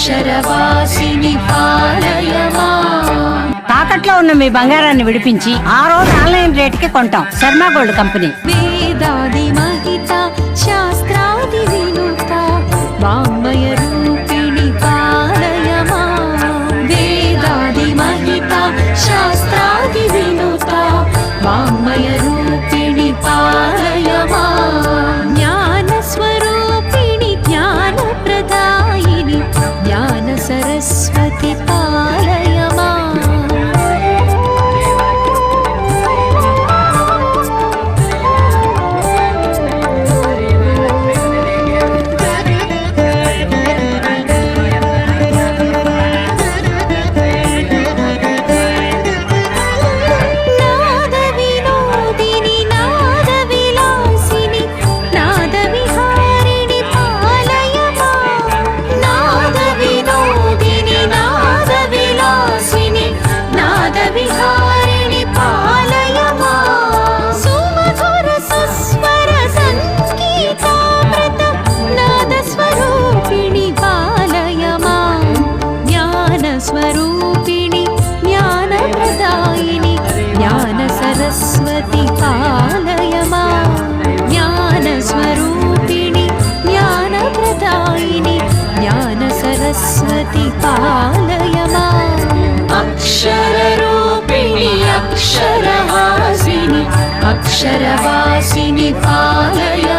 అక్షరవాసిని పాలయ మాం. తాకట్లో ఉన్న మీ బంగారాన్ని విడిపించి ఆ రోజు ఆన్లైన్ రేటుకి కొంటాం. Sharma gold company. వేదాది మహిత శాస్త్రాది వినుత వాంగ్మయ రూపిణి పాలయ మాం. వేదాది మహిత శాస్త్రాది వినుత వాంగ్మయ రూపిణి పాలయ మాం. జ్ఞాన స్వరూపిణి జ్ఞాన ప్రదాయిని జ్ఞాన సరస్వతి పాలయ మాం. స్వరూపిణి జ్ఞాన ప్రదాయిని జ్ఞాన సరస్వతి పాలయ మాం. జ్ఞాన స్వరూపిణి జ్ఞాన ప్రదాయిని జ్ఞాన సరస్వతి పాలయ మాం. అక్షర రూపిణి అక్షరవాసిని అక్షరవాసిని పాలయ